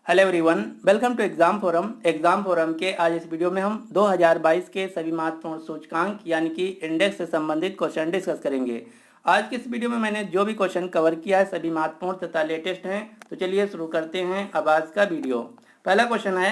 Hello everyone, welcome to exam forum. Exam forum के आज इस वीडियो में हम 2022 के सभी महत्वपूर्ण सूचकांक यानी कि इंडेक्स से संबंधित क्वेश्चन डिस्कस करेंगे। आज के इस वीडियो में मैंने जो भी क्वेश्चन कवर किया है सभी महत्वपूर्ण तथा लेटेस्ट हैं। तो चलिए शुरू करते हैं अब आज का वीडियो। पहला क्वेश्चन है,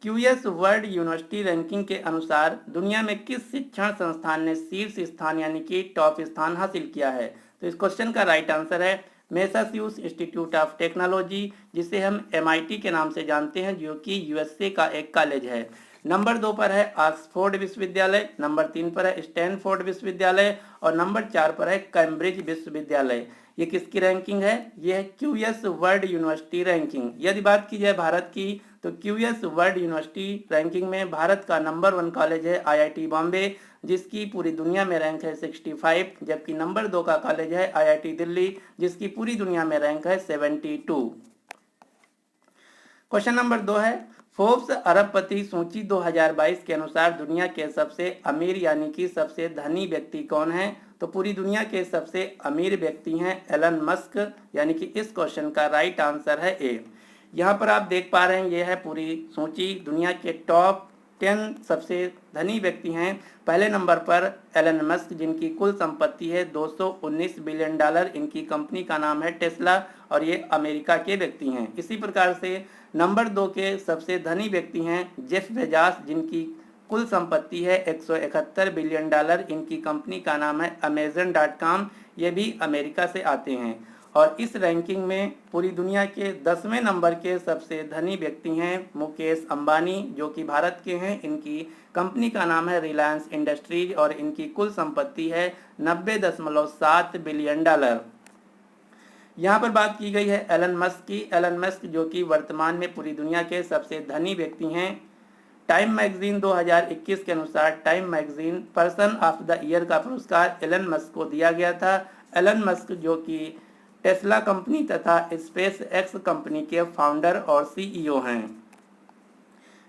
क्यूएस वर्ल्ड यूनिवर्सिटी रैंकिंग के अनुसार दुनिया में किस शिक्षण संस्थान ने शीर्ष स्थान यानी कि टॉप स्थान हासिल किया है। तो इस क्वेश्चन का राइट आंसर है मैसाच्यूसेट्स इंस्टीट्यूट ऑफ टेक्नोलॉजी, जिसे हम MIT के नाम से जानते हैं, जो कि USA का एक कॉलेज है। नंबर 2 पर है ऑक्सफोर्ड विश्वविद्यालय, नंबर 3 पर है स्टैनफोर्ड विश्वविद्यालय और नंबर 4 पर है कैम्ब्रिज विश्वविद्यालय। ये किसकी रैंकिंग है? ये है क्यूएस वर्ल्ड यूनिवर्सिटी रैंकिंग। यदि बात की जाए भारत की, तो क्यूएस वर्ल्ड यूनिवर्सिटी रैंकिंग में भारत का नंबर 1 कॉलेज है IIT बॉम्बे, जिसकी पूरी दुनिया में रैंक है 65, जबकि नंबर 2 का कॉलेज है IIT दिल्ली, जिसकी पूरी दुनिया में रैंक है 72। क्वेश्चन नंबर 2 है, फोर्ब्स अरबपति सूची 2022 के अनुसार दुनिया के सबसे अमीर यानी कि सबसे धनी व्यक्ति कौन है। तो पूरी दुनिया के सबसे अमीर व्यक्ति हैं एलन मस्क, यानी कि इस क्वेश्चन का राइट आंसर है ए। यहाँ पर आप देख पा रहे हैं, ये है पूरी सूची। दुनिया के टॉप 10 सबसे धनी व्यक्ति हैं। पहले नंबर पर एलन मस्क, जिनकी कुल संपत्ति है $219 बिलियन। इनकी कंपनी का नाम है टेस्ला और ये अमेरिका के व्यक्ति हैं। इसी प्रकार से नंबर 2 के सबसे धनी व्यक्ति हैं जेफ बेजोस, जिनकी कुल संपत्ति है $171 बिलियन। इनकी कंपनी का नाम है Amazon.com, ये भी अमेरिका से आते हैं। और इस रैंकिंग में पूरी दुनिया के 10वें नंबर के सबसे धनी व्यक्ति हैं मुकेश अंबानी, जो कि भारत के हैं। इनकी कंपनी का नाम है रिलायंस इंडस्ट्रीज और इनकी कुल संपत्ति है $90.7 बिलियन। यहाँ पर बात की गई है एलन मस्क की। एलन मस्क जो कि वर्तमान में पूरी दुनिया के सबसे धनी व्यक्ति हैं। टाइम मैगजीन 2021 के अनुसार time magazine person of the year का पुरस्कार एलन मस्क को दिया गया था। एलन मस्क जो कि टेस्ला कंपनी तथा स्पेस एक्स कंपनी के फाउंडर और CEO हैं।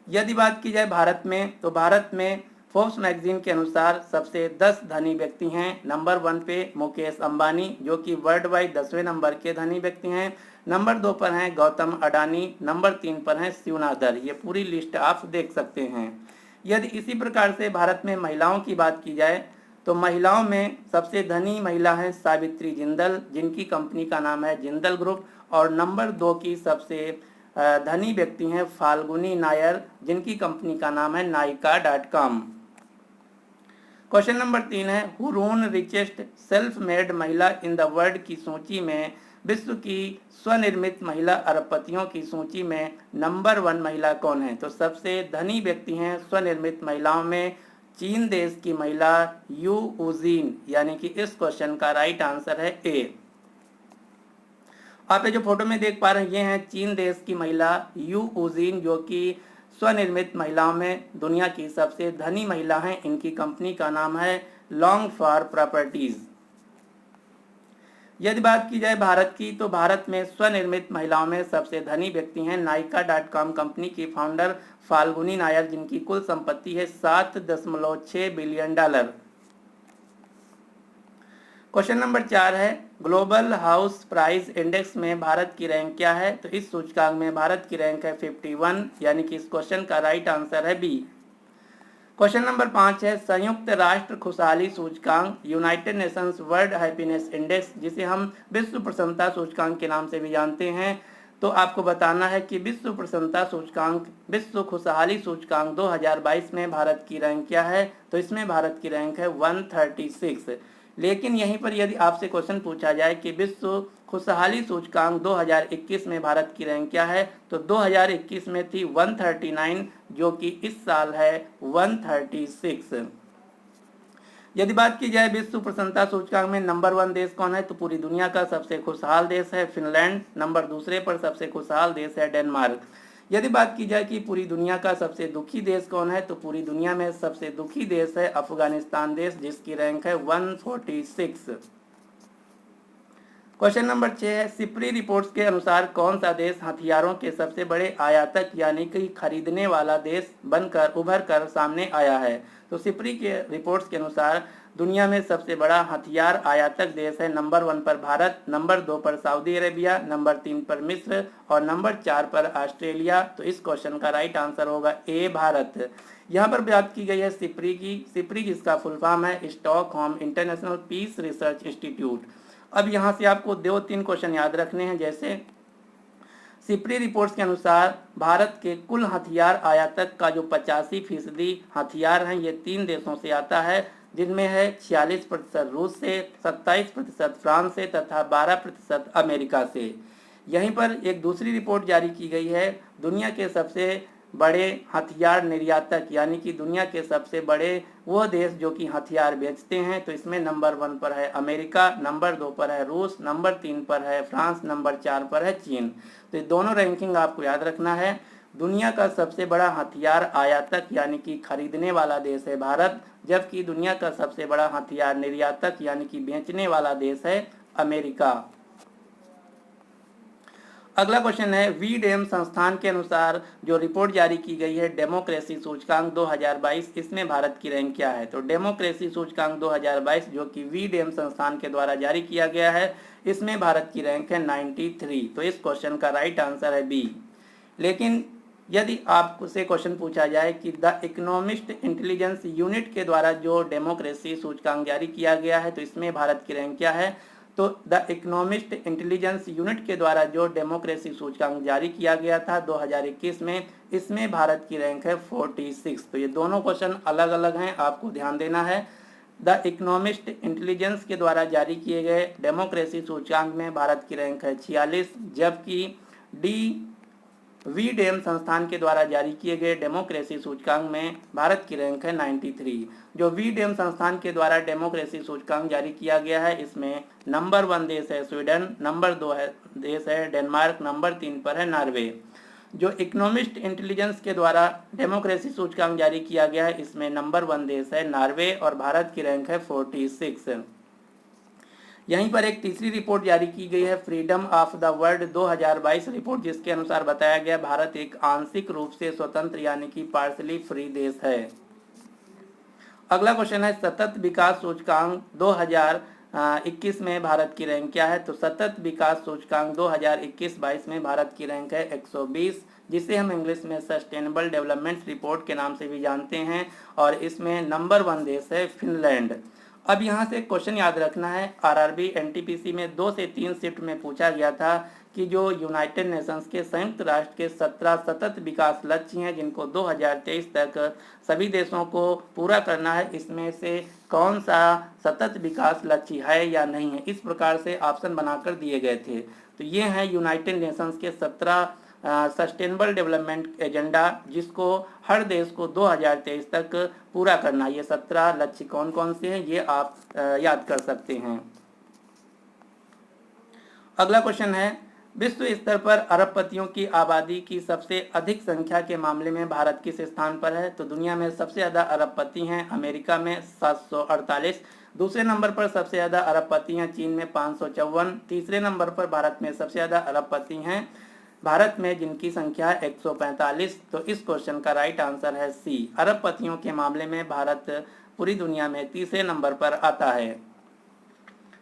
यदि बात की जाए भारत में, तो भारत में फोर्ब्स मैगजीन के अनुसार सबसे 10 धनी व्यक्ति हैं। नंबर 1 पे मुकेश अंबानी, जो कि वर्ल्ड वाइड 10वें नंबर के धनी व्यक्ति हैं। नंबर 2 पर हैं गौतम अडानी, नंबर 3 पर हैं शिव नादर। ये पूरी लिस्ट आप देख सकते हैं। यदि इसी प्रकार से भारत में महिलाओं की बात की जाए, तो महिलाओं में सबसे धनी महिला है सावित्री जिंदल, जिनकी कंपनी का नाम है जिंदल ग्रुप। और नंबर 2 की सबसे धनी व्यक्ति हैं फाल्गुनी नायर, जिनकी कंपनी का नाम है Nykaa.com। क्वेश्चन नंबर 3 है, हुरून रिचेस्ट सेल्फ मेड महिला इन द वर्ल्ड की सूची में विश्व की स्वनिर्मित महिला अरबपतियों की सूची में नंबर 1 महिला कौन है। तो सबसे धनी व्यक्ति हैं स्वनिर्मित महिलाओं में चीन देश की महिला यू उजीन, यानी कि इस क्वेश्चन का राइट आंसर है ए। आप ये जो फोटो में देख पा रहे हैं, ये हैं चीन देश की महिला यू उजीन, जो कि स्वनिर्मित महिलाओं में दुनिया की सबसे धनी महिला हैं। इनकी कंपनी का नाम है लॉन्ग फॉर प्रॉपर्टीज। यदि बात की जाए भारत की, तो भारत में स्वनिर्मित महिलाओं में सबसे धनी व्यक्ति हैं Nykaa.com कंपनी की फाउंडर फाल्गुनी नायर, जिनकी कुल संपत्ति है $7.6 बिलियन। क्वेश्चन नंबर 4 है, ग्लोबल हाउस प्राइस इंडेक्स में भारत की रैंक क्या है। तो इस सूचकांक में भारत की रैंक है 51, यानी कि इस क्वेश्चन का राइट आंसर है बी। क्वेश्चन नंबर 5 है, संयुक्त राष्ट्र खुशहाली सूचकांक United Nations world happiness index, जिसे हम विश्व प्रसन्नता सूचकांक के नाम से भी जानते हैं। तो आपको बताना है कि विश्व प्रसन्नता सूचकांक, विश्व खुशहाली सूचकांक 2022 में भारत की रैंक क्या है। तो इसमें भारत की रैंक है 136। लेकिन यहीं पर यदि आपसे क्वेश्चन पूछा जाए कि विश्व खुशहाली सूचकांक 2021 में भारत की रैंक क्या है, तो 2021 में थी 139, जो कि इस साल है 136। यदि बात की जाए विश्व प्रसन्नता सूचकांक में नंबर 1 देश कौन है, तो पूरी दुनिया का सबसे खुशहाल देश है फिनलैंड। नंबर 2 पर सबसे खुशहाल देश है डेनमार्क। यदि बात की जाए कि पूरी दुनिया का सबसे दुखी देश कौन है, तो पूरी दुनिया में सबसे दुखी देश है अफगानिस्तान देश, जिसकी रैंक है 146। क्वेश्चन नंबर 6 है, सिप्री रिपोर्ट्स के अनुसार कौन सा देश हथियारों के सबसे बड़े आयातक यानी कि खरीदने वाला देश बनकर उभर कर सामने आया है। तो सिप्री के रिपोर्ट्स के अनुसार दुनिया में सबसे बड़ा हथियार आयातक देश है? नंबर 1 पर भारत, नंबर 2 पर सऊदी अरेबिया, नंबर 3 पर मिस्र और नंबर 4 पर ऑस्ट्रेलिया। तो इस क्वेश्चन का राइट आंसर होगा ए भारत। यहाँ पर बात की गई है सिप्री की। सिप्री जिसका फुल फॉर्म है Stockholm International Peace Research Institute. अब यहाँ से आपको 2-3 क्वेश्चन याद रखने हैं। जैसे सिप्री रिपोर्ट्स के अनुसार भारत के कुल हथियार आयातक का जो 85% हथियार हैं ये 3 देशों से आता है, जिनमें है 46% रूस से, 27% फ्रांस से तथा 12% अमेरिका से। यहीं पर एक दूसरी रिपोर्ट जारी की गई है दुनिया के सबसे बड़े हथियार निर्यातक, यानी कि दुनिया के सबसे बड़े वो देश जो कि हथियार बेचते हैं। तो इसमें नंबर 1 पर है अमेरिका, नंबर 2 पर है रूस, नंबर 3 पर है फ्रांस, नंबर 4 पर है चीन। तो ये दोनों रैंकिंग आपको याद रखना है। दुनिया का सबसे बड़ा हथियार आयातक यानी कि खरीदने वाला देश है भारत, जबकि दुनिया का सबसे बड़ा हथियार निर्यातक यानी कि बेचने वाला देश है अमेरिका। अगला क्वेश्चन है वीडेम संस्थान के अनुसार जो रिपोर्ट जारी की गई है डेमोक्रेसी सूचकांक 2022, इसमें भारत की रैंक क्या है? तो डेमोक्रेसी सूचकांक 2022 जो कि वीडेम संस्थान के द्वारा जारी किया गया है, इसमें भारत की रैंक है 93। तो इस क्वेश्चन का राइट आंसर है बी। लेकिन यदि आपसे क्वेश्चन पूछा जाए कि द इकोनॉमिस्ट इंटेलिजेंस यूनिट के द्वारा जो डेमोक्रेसी सूचकांक जारी किया गया है, तो इसमें भारत की रैंक क्या है? तो द इकोनॉमिस्ट इंटेलिजेंस यूनिट के द्वारा जो डेमोक्रेसी सूचकांक जारी किया गया था 2021 में, इसमें भारत की रैंक है 46। तो ये दोनों क्वेश्चन अलग अलग हैं, आपको ध्यान देना है। द इकोनॉमिस्ट इंटेलिजेंस के द्वारा जारी किए गए डेमोक्रेसी सूचकांक में भारत की रैंक है 46, जबकि डी वीडेम संस्थान के द्वारा जारी किए गए डेमोक्रेसी सूचकांक में भारत की रैंक है 93। जो वीडेम संस्थान के द्वारा डेमोक्रेसी सूचकांक जारी किया गया है, इसमें नंबर 1 देश है स्वीडन, नंबर 2 देश है डेनमार्क, नंबर 3 पर है नॉर्वे। जो इकोनॉमिस्ट इंटेलिजेंस के द्वारा डेमोक्रेसी सूचकांक जारी किया गया है, इसमें नंबर 1 देश है नॉर्वे और भारत की रैंक है 46। यहीं पर एक तीसरी रिपोर्ट जारी की गई है freedom of the world 2022 report, जिसके अनुसार बताया गया भारत एक आंशिक रूप से स्वतंत्र यानी कि पार्शली फ्री देश है। अगला क्वेश्चन है सतत विकास सूचकांक 2021 में भारत की रैंक क्या है? तो सतत विकास सूचकांक 2021-22 में भारत की रैंक है 120, जिसे हम इंग्लिश में सस्टेनेबल डेवलपमेंट रिपोर्ट के नाम से भी जानते हैं, और इसमें नंबर 1 देश है फिनलैंड। अब यहाँ से क्वेश्चन याद रखना है, आरआरबी एनटीपीसी में 2 से 3 शिफ्ट में पूछा गया था कि जो यूनाइटेड नेशंस के संयुक्त राष्ट्र के 17 सतत विकास लक्ष्य हैं, जिनको 2023 तक सभी देशों को पूरा करना है, इसमें से कौन सा सतत विकास लक्ष्य है या नहीं है, इस प्रकार से ऑप्शन बनाकर दिए गए थे। तो ये हैं यूनाइटेड नेशंस के 17 सस्टेनेबल डेवलपमेंट एजेंडा, जिसको हर देश को 2023 तक पूरा करना। ये 17 लक्ष्य कौन कौन से हैं ये आप याद कर सकते हैं। अगला क्वेश्चन है विश्व स्तर पर अरबपतियों की आबादी की सबसे अधिक संख्या के मामले में भारत किस स्थान पर है? तो दुनिया में सबसे ज्यादा अरबपति हैं अमेरिका में 748, दूसरे नंबर पर सबसे ज्यादा अरबपति हैं चीन में 554, तीसरे नंबर पर भारत में सबसे ज्यादा अरबपति हैं भारत में, जिनकी संख्या है 145। तो इस क्वेश्चन का राइट आंसर है सी। अरबपतियों के मामले में भारत पूरी दुनिया में तीसरे नंबर पर आता है।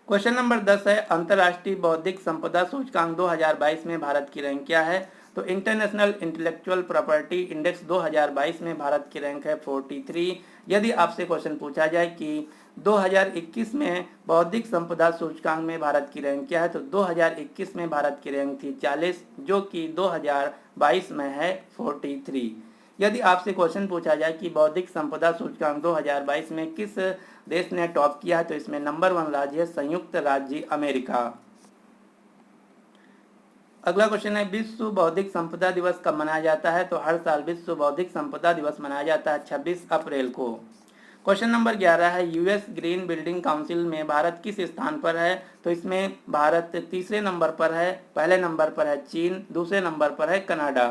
क्वेश्चन नंबर 10 है अंतर्राष्ट्रीय बौद्धिक संपदा सूचकांक 2022 में भारत की रैंक क्या है? तो इंटरनेशनल इंटेलेक्चुअल प्रॉपर्टी इंडेक्स 2022 में भारत की रैंक है 43। यदि आपसे क्वेश्चन पूछा जाए कि 2021 में बौद्धिक संपदा सूचकांक में भारत की रैंक क्या है, तो 2021 में भारत की रैंक थी 40, जो कि 2022 में है 43। यदि आपसे क्वेश्चन पूछा जाए कि बौद्धिक संपदा सूचकांक 2022 में किस देश ने टॉप किया है, तो इसमें नंबर 1 राज्य है संयुक्त राज्य अमेरिका। अगला क्वेश्चन है विश्व बौद्धिक संपदा दिवस कब मनाया जाता है? तो हर साल विश्व बौद्धिक संपदा दिवस मनाया जाता है 26 अप्रैल को। क्वेश्चन नंबर 11 है यूएस ग्रीन बिल्डिंग काउंसिल में भारत किस स्थान पर है? तो इसमें भारत तीसरे नंबर पर है, पहले नंबर पर है चीन, दूसरे नंबर पर है कनाडा।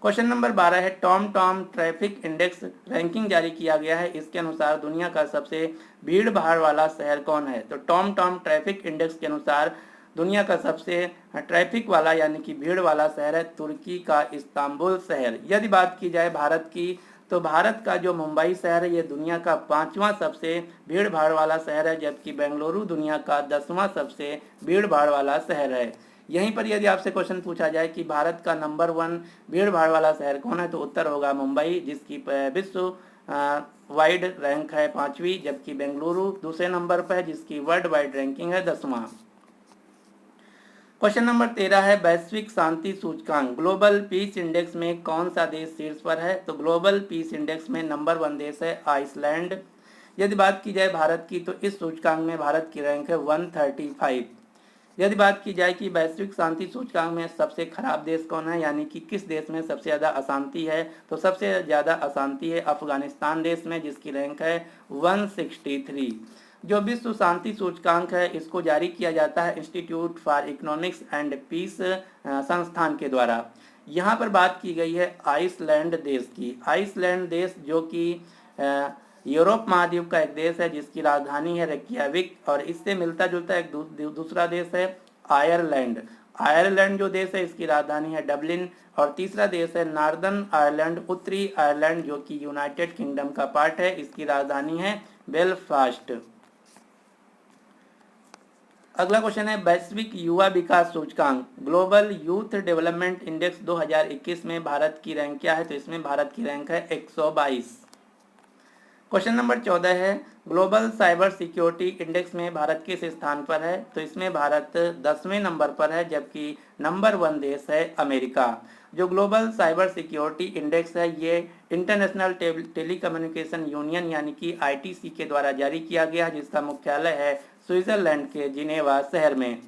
क्वेश्चन नंबर 12 है Tom Tom traffic index ranking जारी किया गया है, इसके अनुसार दुनिया का सबसे भीड़ भाड़ वाला शहर कौन है? तो टॉम टॉम ट्रैफिक इंडेक्स के अनुसार दुनिया का सबसे ट्रैफिक वाला यानी कि भीड़ वाला शहर है तुर्की का इस्तांबुल शहर। यदि बात की जाए भारत की तो भारत का जो मुंबई शहर है ये दुनिया का 5वां सबसे भीड़ भाड़ वाला शहर है, जबकि बेंगलुरु दुनिया का 10वां सबसे भीड़ भाड़ वाला शहर है। यहीं पर यदि आपसे क्वेश्चन पूछा जाए कि भारत का नंबर 1 भीड़ भाड़ वाला शहर कौन है, तो उत्तर होगा मुंबई, जिसकी विश्व वाइड रैंक है 5वीं, जबकि बेंगलुरु दूसरे नंबर पर है जिसकी वर्ल्ड वाइड रैंकिंग है 10वां। क्वेश्चन नंबर 13 है वैश्विक शांति सूचकांक ग्लोबल पीस इंडेक्स में कौन सा देश शीर्ष पर है, तो ग्लोबल पीस इंडेक्स में नंबर 1 देश है आइसलैंड। यदि बात की जाए भारत की, तो इस सूचकांक में भारत की रैंक है 135। यदि बात की जाए कि वैश्विक शांति सूचकांक में सबसे खराब देश कौन है, यानी कि किस देश में सबसे ज़्यादा अशांति है, तो सबसे ज़्यादा अशांति है अफगानिस्तान देश में, जिसकी रैंक है 163। जो विश्व शांति सूचकांक है इसको जारी किया जाता है Institute for Economics and Peace संस्थान के द्वारा। यहाँ पर बात की गई है आइसलैंड देश की। आइसलैंड देश जो कि यूरोप महाद्वीप का एक देश है जिसकी राजधानी है रेकियाविक, और इससे मिलता जुलता एक दूसरा देश है आयरलैंड। आयरलैंड जो देश है इसकी राजधानी है डबलिन, और तीसरा देश है नॉर्दर्न आयरलैंड, उत्तरी आयरलैंड, जो कि यूनाइटेड किंगडम का पार्ट है, इसकी राजधानी है बेलफास्ट। अगला क्वेश्चन है वैश्विक युवा विकास सूचकांक ग्लोबल यूथ डेवलपमेंट इंडेक्स 2021 में भारत की रैंक क्या है, तो इसमें भारत की रैंक है 122। क्वेश्चन नंबर 14 है ग्लोबल साइबर सिक्योरिटी इंडेक्स में भारत किस स्थान पर है, तो इसमें भारत 10वें नंबर पर है, जबकि नंबर 1 देश है अमेरिका। जो ग्लोबल साइबर सिक्योरिटी इंडेक्स है ये इंटरनेशनल टेलीकम्युनिकेशन यूनियन यानी कि आईटीसी के द्वारा जारी किया गया, जिसका मुख्यालय है स्विट्जरलैंड के जिनेवा शहर में।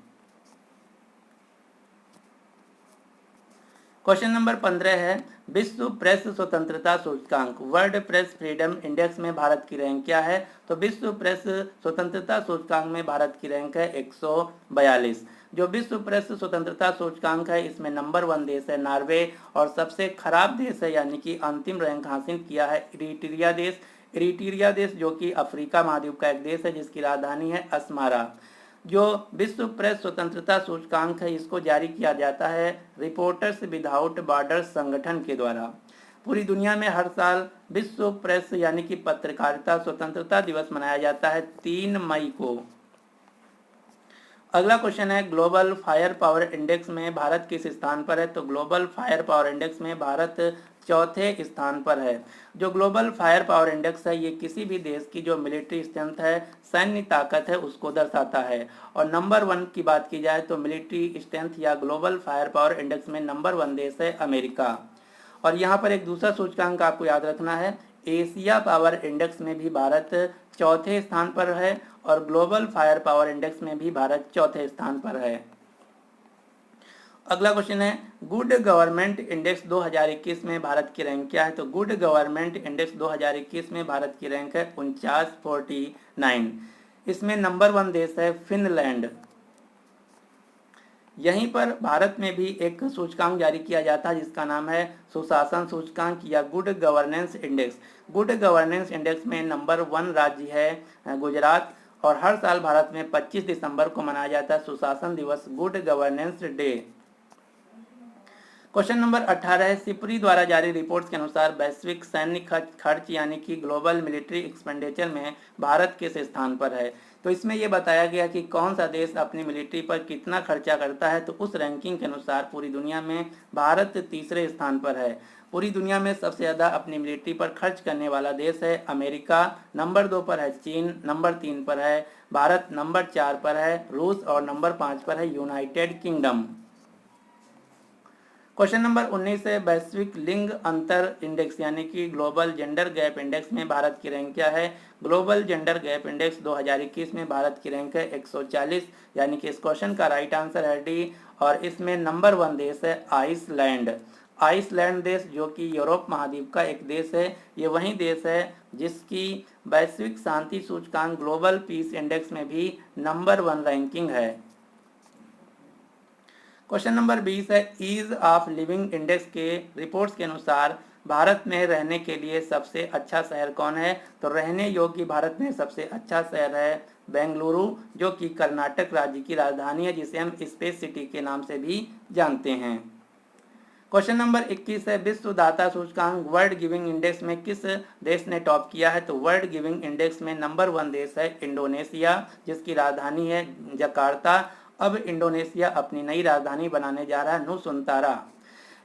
क्वेश्चन नंबर 15 है विश्व प्रेस स्वतंत्रता सूचकांक वर्ल्ड प्रेस फ्रीडम इंडेक्स में भारत की रैंक क्या है, तो विश्व प्रेस स्वतंत्रता सूचकांक में भारत की रैंक है 142। जो विश्व प्रेस स्वतंत्रता सूचकांक है इसमें नंबर 1 देश है नॉर्वे, और सबसे खराब देश है यानी कि अंतिम रैंक हासिल किया है इरिट्रिया देश। इरिट्रिया देश जो कि अफ्रीका महाद्वीप का एक देश है जिसकी राजधानी है अस्मारा। जो विश्व प्रेस स्वतंत्रता सूचकांक है इसको जारी किया जाता है रिपोर्टर्स विदाउट बॉर्डर्स संगठन के द्वारा। पूरी दुनिया में हर साल विश्व प्रेस यानी कि पत्रकारिता स्वतंत्रता दिवस मनाया जाता है 3 मई को। अगला क्वेश्चन है ग्लोबल फायर पावर इंडेक्स में भारत किस स्थान पर है, तो ग्लोबल फायर पावर इंडेक्स में भारत चौथे स्थान पर है। जो ग्लोबल फायर पावर इंडेक्स है ये किसी भी देश की जो मिलिट्री स्ट्रेंथ है, सैन्य ताकत है, उसको दर्शाता है। और नंबर 1 की बात की जाए तो मिलिट्री स्ट्रेंथ या ग्लोबल फायर पावर इंडेक्स में नंबर 1 देश है अमेरिका। और यहाँ पर एक दूसरा सूचकांक आपको याद रखना है, एशिया पावर इंडेक्स में भी भारत चौथे स्थान पर है, और ग्लोबल फायर पावर इंडेक्स में भी भारत चौथे स्थान पर है। अगला क्वेश्चन है गुड गवर्नमेंट इंडेक्स 2021 में भारत की रैंक क्या है, तो गुड गवर्नमेंट इंडेक्स 2021 में भारत की रैंक है 49। इसमें नंबर 1 देश है फिनलैंड। यहीं पर भारत में भी एक सूचकांक जारी किया जाता है जिसका नाम है सुशासन सूचकांक या good governance index. Good governance index में नंबर 1 राज्य है गुजरात, और हर साल भारत में 25 दिसंबर को मनाया जाता है सुशासन दिवस, good governance day. Question number 18 है सिपरी द्वारा जारी रिपोर्ट्स के अनुसार वैश्विक सैन्य खर्च यानी कि ग्लोबल मिलिट्री एक्सपेंडिचर में भारत किस स्थान पर है, तो इसमें यह बताया गया कि कौन सा देश अपनी मिलिट्री पर कितना खर्चा करता है। तो उस रैंकिंग के अनुसार पूरी दुनिया में भारत तीसरे स्थान पर है। पूरी दुनिया में सबसे ज़्यादा अपनी मिलिट्री पर खर्च करने वाला देश है अमेरिका, नंबर 2 पर है चीन, नंबर 3 पर है भारत, नंबर 4 पर है रूस, और नंबर 5 पर है यूनाइटेड किंगडम। क्वेश्चन नंबर 19 है वैश्विक लिंग अंतर इंडेक्स यानी कि ग्लोबल जेंडर गैप इंडेक्स में भारत की रैंक क्या है। ग्लोबल जेंडर गैप इंडेक्स 2021 में भारत की रैंक है 140, यानी कि इस क्वेश्चन का राइट आंसर है डी, और इसमें नंबर 1 देश है आइसलैंड। आइसलैंड देश जो कि यूरोप महाद्वीप का एक देश है, ये वही देश है जिसकी वैश्विक शांति सूचकांक ग्लोबल पीस इंडेक्स में भी नंबर 1 रैंकिंग है। क्वेश्चन नंबर 20 है ईज ऑफ लिविंग इंडेक्स के रिपोर्ट्स के अनुसार भारत में रहने के लिए सबसे अच्छा शहर कौन है, तो रहने योग्य भारत में सबसे अच्छा शहर है बेंगलुरु, जो कि कर्नाटक राज्य की राजधानी है, जिसे हम स्पेस सिटी के नाम से भी जानते हैं। क्वेश्चन नंबर 21 है, विश्व दाता सूचकांक वर्ल्ड गिविंग इंडेक्स में किस देश ने टॉप किया है? तो वर्ल्ड गिविंग इंडेक्स में नंबर 1 देश है इंडोनेशिया, जिसकी राजधानी है जकार्ता। अब इंडोनेशिया अपनी नई राजधानी बनाने जा रहा है नुसुंतारा।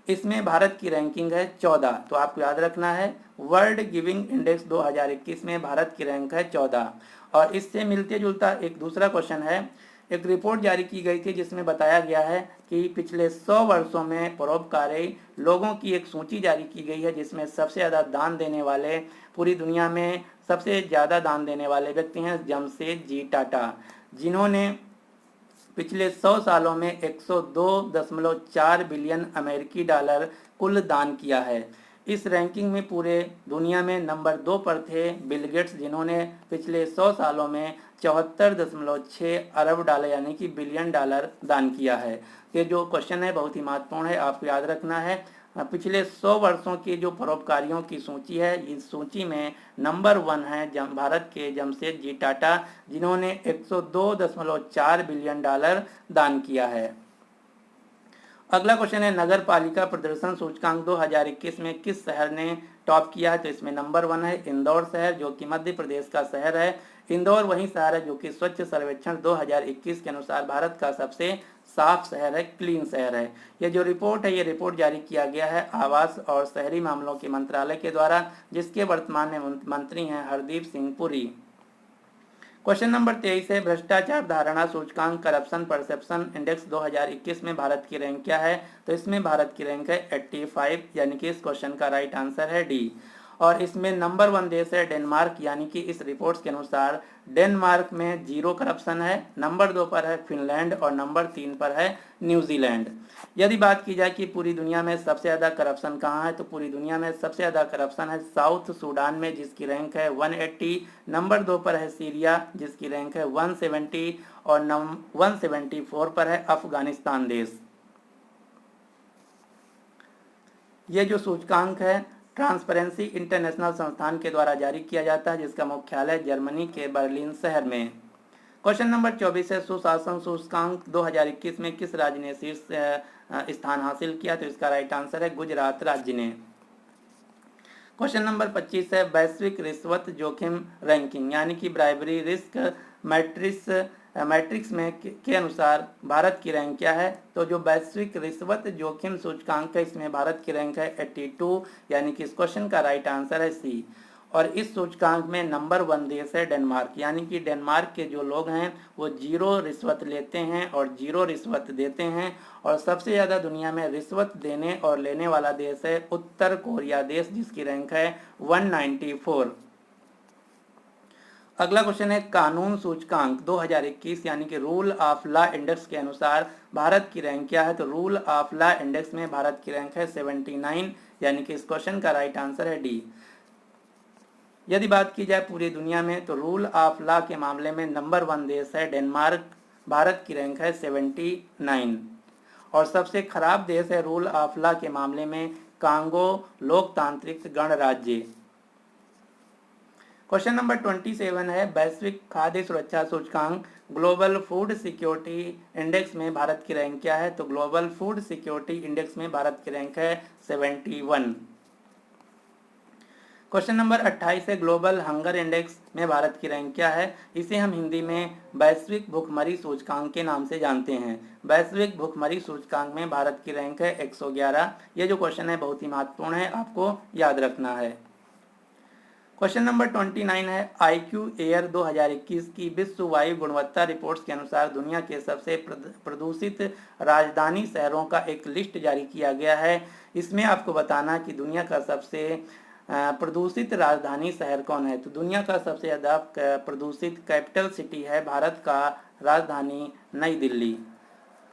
इसमें भारत की रैंकिंग है 14। तो आपको याद रखना है वर्ल्ड गिविंग इंडेक्स 2021 में भारत की रैंक है 14। और इससे मिलते जुलता एक दूसरा क्वेश्चन है। एक रिपोर्ट जारी की गई थी जिसमें बताया गया है कि पिछले 100 वर्षों में परोपकारी लोगों की एक सूची जारी की गई है, जिसमें सबसे ज़्यादा दान देने वाले, पूरी दुनिया में सबसे ज़्यादा दान देने वाले व्यक्ति हैं जमशेदजी टाटा, जिन्होंने पिछले 100 सालों में 102.4 बिलियन अमेरिकी डॉलर कुल दान किया है। इस रैंकिंग में पूरे दुनिया में नंबर 2 पर थे बिल गेट्स, जिन्होंने पिछले 100 सालों में 74.6 अरब डॉलर यानी कि बिलियन डॉलर दान किया है। ये जो क्वेश्चन है बहुत ही महत्वपूर्ण है, आपको याद रखना है। पिछले 100 वर्षों के जो परोपकारियों की सूची है, इस सूची में नंबर 1 है भारत के जमशेदजी टाटा, जिन्होंने 102.4 बिलियन डॉलर दान किया है। अगला क्वेश्चन है, नगर पालिका प्रदर्शन सूचकांक 2021 में किस शहर ने टॉप किया है? तो इसमें नंबर 1 है इंदौर शहर, जो कि मध्य प्रदेश का शहर है। इंदौर वही शहर है जो कि स्वच्छ सर्वेक्षण 2021 के अनुसार भारत का सबसे साफ शहर है, क्लीन शहर है। ये जो रिपोर्ट है, ये रिपोर्ट जारी किया गया है आवास और शहरी मामलों के मंत्रालय के द्वारा, जिसके वर्तमान में मंत्री हैं हरदीप सिंह पुरी। क्वेश्चन नंबर 23 है, भ्रष्टाचार धारणा सूचकांक करप्शन परसेप्शन इंडेक्स 2021 में भारत की रैंक क्या है? तो इसमें भारत की रैंक है 85, यानी कि इस क्वेश्चन का राइट आंसर है डी। और इसमें नंबर 1 देश है डेनमार्क, यानी कि इस रिपोर्ट्स के अनुसार डेनमार्क में 0 करप्शन है। नंबर 2 पर है फिनलैंड और नंबर 3 पर है न्यूजीलैंड। यदि बात की जाए कि पूरी दुनिया में सबसे ज़्यादा करप्शन कहाँ है, तो पूरी दुनिया में सबसे ज़्यादा करप्शन है साउथ सूडान में, जिसकी रैंक है 180। नंबर 2 पर है सीरिया, जिसकी रैंक है 170 और 174 पर है अफगानिस्तान देश। ये जो सूचकांक है ट्रांसपेरेंसी इंटरनेशनल संस्थान के द्वारा जारी किया जाता है, जिसका मुख्यालय जर्मनी के बर्लिन शहर में। क्वेश्चन नंबर 24 है, सुशासन सूचकांक 2021 में किस राज्य ने शीर्ष स्थान हासिल किया? तो इसका राइट आंसर है गुजरात राज्य ने। क्वेश्चन नंबर 25 है, वैश्विक रिश्वत जोखिम रैंकिंग यानी कि ब्राइबरी रिस्क मैट्रिक्स में के अनुसार भारत की रैंक क्या है? तो जो वैश्विक रिश्वत जोखिम सूचकांक है, इसमें भारत की रैंक है 82, यानी कि इस क्वेश्चन का राइट आंसर है सी। और इस सूचकांक में नंबर 1 देश है डेनमार्क, यानी कि डेनमार्क के जो लोग हैं वो 0 रिश्वत लेते हैं और 0 रिश्वत देते हैं। और सबसे ज़्यादा दुनिया में रिश्वत देने और लेने वाला देश है उत्तर कोरिया देश, जिसकी रैंक है 194। अगला क्वेश्चन है, कानून सूचकांक 2021 यानी कि रूल ऑफ लॉ इंडेक्स के अनुसार भारत की रैंक क्या है? तो रूल ऑफ लॉ इंडेक्स में भारत की रैंक है 79, यानी कि इस क्वेश्चन का राइट आंसर है डी। यदि बात की जाए पूरी दुनिया में, तो रूल ऑफ लॉ के मामले में नंबर 1 देश है डेनमार्क, भारत की रैंक है 79। और सबसे खराब देश है रूल ऑफ लॉ के मामले में कांगो लोकतांत्रिक गणराज्य। क्वेश्चन नंबर 27 है, वैश्विक खाद्य सुरक्षा सूचकांक ग्लोबल फूड सिक्योरिटी इंडेक्स में भारत की रैंक क्या है? तो ग्लोबल फूड सिक्योरिटी इंडेक्स में भारत की रैंक है 71। क्वेश्चन नंबर 28 है, ग्लोबल हंगर इंडेक्स में भारत की रैंक क्या है? इसे हम हिंदी में वैश्विक भूखमरी सूचकांक के नाम से जानते हैं। वैश्विक भूखमरी सूचकांक में भारत की रैंक है 111। यह जो क्वेश्चन है बहुत ही महत्वपूर्ण है, आपको याद रखना है। क्वेश्चन नंबर 29 है, IQ एयर 2021 की विश्व वायु गुणवत्ता रिपोर्ट्स के अनुसार दुनिया के सबसे प्रदूषित राजधानी शहरों का एक लिस्ट जारी किया गया है। इसमें आपको बताना कि दुनिया का सबसे प्रदूषित राजधानी शहर कौन है? तो दुनिया का सबसे ज़्यादा प्रदूषित कैपिटल सिटी है भारत का राजधानी नई दिल्ली।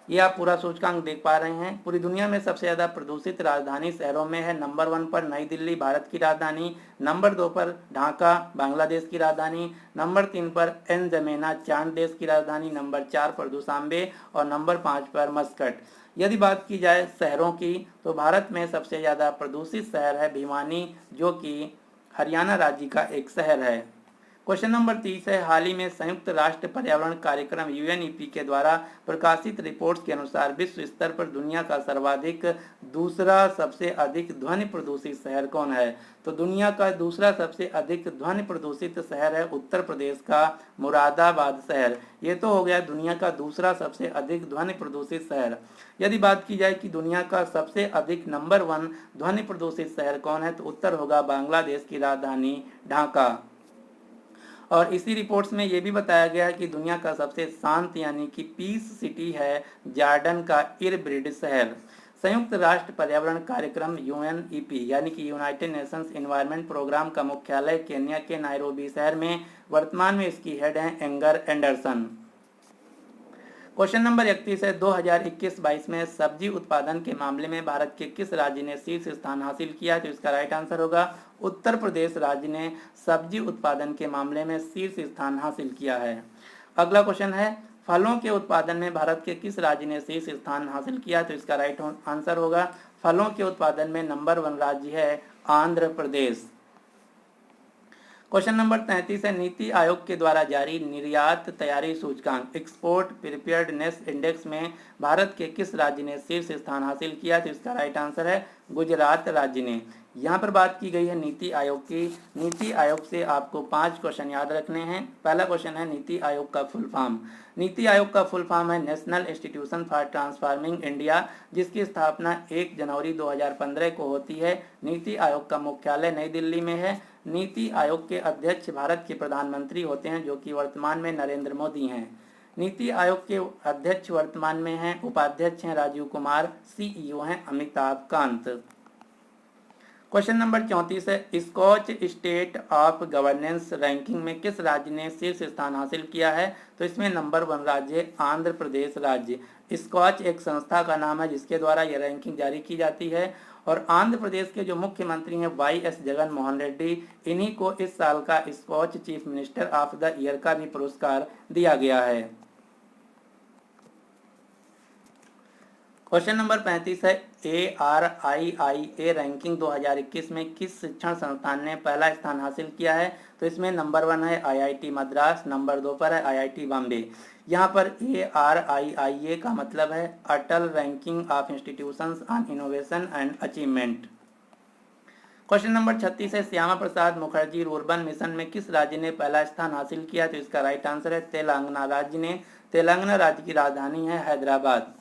ये आप पूरा सूचकांक देख पा रहे हैं। पूरी दुनिया में सबसे ज़्यादा प्रदूषित राजधानी शहरों में है नंबर 1 पर नई दिल्ली भारत की राजधानी, नंबर 2 पर ढाका बांग्लादेश की राजधानी, नंबर 3 पर एनजमेना चांद देश की राजधानी, नंबर 4 पर दुशांबे और नंबर 5 पर मस्कट। यदि बात की जाए शहरों की, तो भारत में सबसे ज़्यादा प्रदूषित शहर है भिवानी, जो कि हरियाणा राज्य का एक शहर है। क्वेश्चन नंबर 30 है, हाल ही में संयुक्त राष्ट्र पर्यावरण कार्यक्रम यूएनईपी के द्वारा प्रकाशित रिपोर्ट्स के अनुसार विश्व स्तर पर दुनिया का सर्वाधिक दूसरा सबसे अधिक ध्वनि प्रदूषित शहर कौन है? तो दुनिया का दूसरा सबसे अधिक ध्वनि प्रदूषित शहर है उत्तर प्रदेश का मुरादाबाद शहर। ये तो हो गया दुनिया का दूसरा सबसे अधिक ध्वनि प्रदूषित शहर। यदि बात की जाए कि दुनिया का सबसे अधिक नंबर 1 ध्वनि प्रदूषित शहर कौन है, तो उत्तर होगा बांग्लादेश की राजधानी ढाका। और इसी रिपोर्ट्स में ये भी बताया गया है कि दुनिया का सबसे शांत यानी कि पीस सिटी है जॉर्डन का इरबिड शहर। संयुक्त राष्ट्र पर्यावरण कार्यक्रम यूएनईपी यानी कि यूनाइटेड नेशंस एनवायरनमेंट प्रोग्राम का मुख्यालय केन्या के नायरोबी शहर में, वर्तमान में इसकी हेड हैं एंगर एंडरसन। क्वेश्चन नंबर 31 है, 2021-22 में सब्जी उत्पादन के मामले में भारत के किस राज्य ने शीर्ष स्थान हासिल किया है? तो इसका राइट आंसर होगा उत्तर प्रदेश राज्य ने सब्जी उत्पादन के मामले में शीर्ष स्थान हासिल किया है। अगला क्वेश्चन है, फलों के उत्पादन में भारत के किस राज्य ने शीर्ष स्थान हासिल किया? तो इसका राइट आंसर होगा फलों के उत्पादन में नंबर 1 राज्य है आंध्र प्रदेश। क्वेश्चन नंबर 33 है, नीति आयोग के द्वारा जारी निर्यात तैयारी सूचकांक एक्सपोर्ट प्रिपेयर्डनेस इंडेक्स में भारत के किस राज्य ने शीर्ष स्थान हासिल किया? तो इसका राइट आंसर है गुजरात राज्य ने। यहाँ पर बात की गई है नीति आयोग की। नीति आयोग से आपको 5 क्वेश्चन याद रखने हैं। पहला क्वेश्चन है नीति आयोग का फुल फॉर्म। नीति आयोग का फुल फॉर्म है national institution for transforming India, जिसकी स्थापना 1 जनवरी 2015 को होती है। नीति आयोग का मुख्यालय नई दिल्ली में है। नीति आयोग के अध्यक्ष भारत के प्रधानमंत्री होते हैं, जो कि वर्तमान में नरेंद्र मोदी हैं। नीति आयोग के अध्यक्ष वर्तमान में हैं, उपाध्यक्ष हैं राजीव कुमार, सीईओ हैं अमिताभ कांत। क्वेश्चन नंबर 34 है, Skoch state of governance ranking में किस राज्य ने शीर्ष स्थान हासिल किया है? तो इसमें नंबर 1 राज्य है आंध्र प्रदेश राज्य। स्कॉच एक संस्था का नाम है जिसके द्वारा यह रैंकिंग जारी की जाती है, और आंध्र प्रदेश के जो मुख्यमंत्री हैं वाई.एस. जगन मोहन रेड्डी, इन्हीं को इस साल का Skoch chief minister of the year का भी पुरस्कार दिया गया है। क्वेश्चन नंबर 35 है, ARIIA रैंकिंग 2021 में किस शिक्षण संस्थान ने पहला स्थान हासिल किया है? तो इसमें नंबर 1 है IIT मद्रास, नंबर 2 पर है IIT बॉम्बे। यहाँ पर ARIIA का मतलब है Atal ranking of institutions on innovation and achievement. Question number 36 है, श्यामा प्रसाद मुखर्जी रूर्बन मिशन में किस राज्य ने पहला स्थान हासिल किया? तो इसका राइट आंसर है तेलंगाना राज्य ने। तेलंगाना राज्य की राजधानी है हैदराबाद।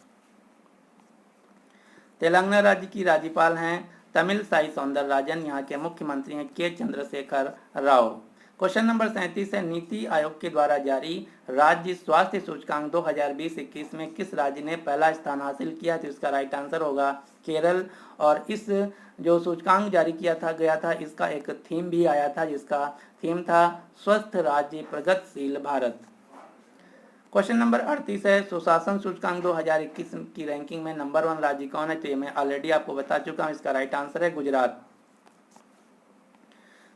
तेलंगाना राज्य की राज्यपाल हैं तमिलसाई सौंदरराजन। यहाँ के मुख्यमंत्री हैं के चंद्रशेखर राव। क्वेश्चन नंबर 37 है, नीति आयोग के द्वारा जारी राज्य स्वास्थ्य सूचकांक 2020-21 में किस राज्य ने पहला स्थान हासिल किया? तो इसका राइट आंसर होगा केरल। और इस जो सूचकांक जारी किया था गया था, इसका एक थीम भी आया था, जिसका थीम था स्वस्थ राज्य प्रगतिशील भारत। क्वेश्चन नंबर 38 है, सुशासन सूचकांक 2021 की रैंकिंग में नंबर 1 राज्य कौन है? तो ये मैं ऑलरेडी आपको बता चुका हूँ, इसका राइट आंसर है गुजरात।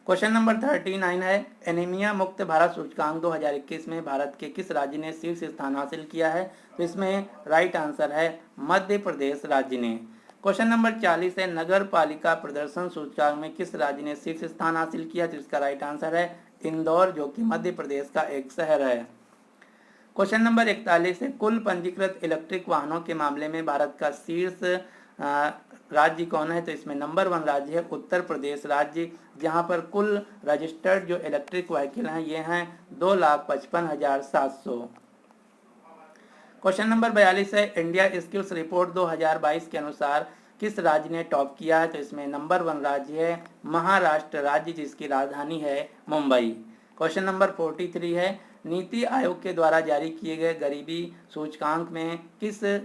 क्वेश्चन नंबर 39 है, एनीमिया मुक्त भारत सूचकांक 2021 में भारत के किस राज्य ने शीर्ष स्थान हासिल किया है? तो इसमें राइट आंसर है मध्य प्रदेश राज्य ने। क्वेश्चन नंबर 40 है, नगर पालिका प्रदर्शन सूचकांक में किस राज्य ने शीर्ष स्थान हासिल किया? तो इसका राइट आंसर है इंदौर, जो कि मध्य प्रदेश का एक शहर है। क्वेश्चन नंबर 41 है, कुल पंजीकृत इलेक्ट्रिक वाहनों के मामले में भारत का शीर्ष राज्य कौन है? तो इसमें नंबर 1 राज्य है उत्तर प्रदेश राज्य, जहां पर कुल रजिस्टर्ड जो इलेक्ट्रिक व्हीकल हैं ये हैं 2,55,700। क्वेश्चन नंबर 42 है, इंडिया स्किल्स रिपोर्ट 2022 के अनुसार किस राज्य ने टॉप किया है? तो इसमें नंबर 1 राज्य है महाराष्ट्र राज्य, जिसकी राजधानी है मुंबई। क्वेश्चन नंबर 43 है, नीति आयोग के द्वारा जारी किए गए गरीबी सूचकांक में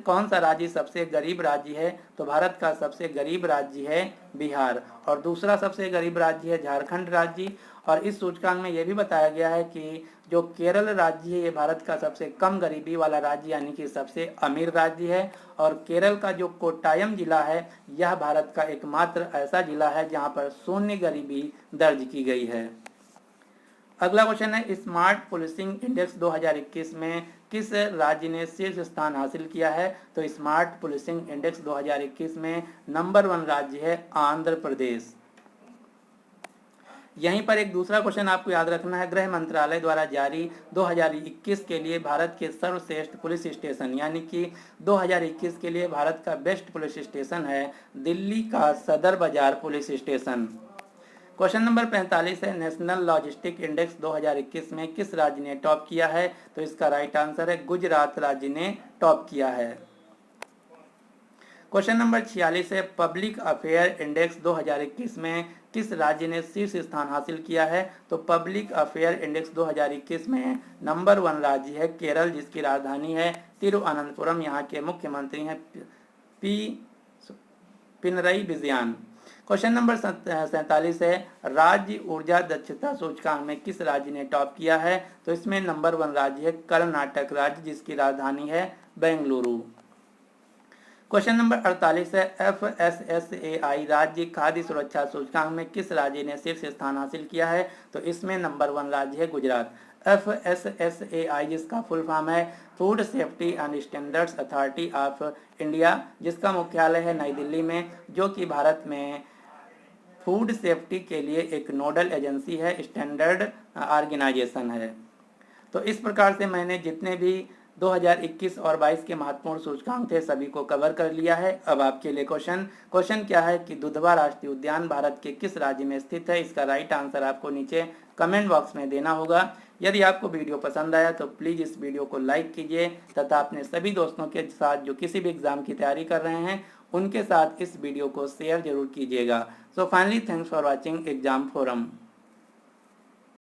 कौन सा राज्य सबसे गरीब राज्य है? तो भारत का सबसे गरीब राज्य है बिहार, और दूसरा सबसे गरीब राज्य है झारखंड राज्य। और इस सूचकांक में यह भी बताया गया है कि जो केरल राज्य है ये भारत का सबसे कम गरीबी वाला राज्य यानी कि सबसे अमीर राज्य है, और केरल का जो कोट्टायम जिला है यह भारत का एकमात्र ऐसा जिला है जहाँ पर शून्य गरीबी दर्ज की गई है। अगला क्वेश्चन है, स्मार्ट पुलिसिंग इंडेक्स 2021 में किस राज्य ने शीर्ष स्थान हासिल किया है? तो स्मार्ट पुलिसिंग इंडेक्स 2021 में नंबर 1 राज्य है आंध्र प्रदेश। यहीं पर एक दूसरा क्वेश्चन आपको याद रखना है, गृह मंत्रालय द्वारा जारी 2021 के लिए भारत के सर्वश्रेष्ठ पुलिस स्टेशन, यानी कि 2021 के लिए भारत का बेस्ट पुलिस स्टेशन है दिल्ली का सदर बाजार पुलिस स्टेशन। क्वेश्चन नंबर 45 है, नेशनल लॉजिस्टिक इंडेक्स 2021 में किस राज्य ने टॉप किया है? तो इसका राइट आंसर है गुजरात राज्य ने टॉप किया है। क्वेश्चन नंबर 46 है, पब्लिक अफेयर इंडेक्स 2021 में किस राज्य ने शीर्ष स्थान हासिल किया है? तो पब्लिक अफेयर इंडेक्स 2021 में नंबर 1 राज्य है केरल, जिसकी राजधानी है तिरुअनंतपुरम। यहाँ के मुख्यमंत्री हैं पिनरई विजयन। क्वेश्चन नंबर 47 है, राज्य ऊर्जा दक्षता सूचकांक में किस राज्य ने टॉप किया है? तो इसमें नंबर 1 राज्य है कर्नाटक राज्य, जिसकी राजधानी है बेंगलुरु। क्वेश्चन नंबर 48 है, FSSAI राज्य खाद्य सुरक्षा सूचकांक में किस राज्य ने शीर्ष स्थान हासिल किया है? तो इसमें नंबर 1 राज्य है गुजरात। FSSAI जिसका फुल फॉर्म है food safety and standards authority of India, जिसका मुख्यालय है नई दिल्ली में, जो कि भारत में फूड सेफ्टी के लिए एक नोडल एजेंसी है, स्टैंडर्ड ऑर्गेनाइजेशन है। तो इस प्रकार से मैंने जितने भी 2021 और 22 के महत्वपूर्ण सूचकांक थे सभी को कवर कर लिया है। अब आपके लिए क्वेश्चन क्या है कि दुधवा राष्ट्रीय उद्यान भारत के किस राज्य में स्थित है? इसका राइट आंसर आपको नीचे कमेंट बॉक्स में देना होगा। यदि आपको वीडियो पसंद आया तो प्लीज़ इस वीडियो को लाइक कीजिए तथा अपने सभी दोस्तों के साथ जो किसी भी एग्जाम की तैयारी कर रहे हैं उनके साथ इस वीडियो को शेयर जरूर कीजिएगा। So finally thanks for watching exam forum.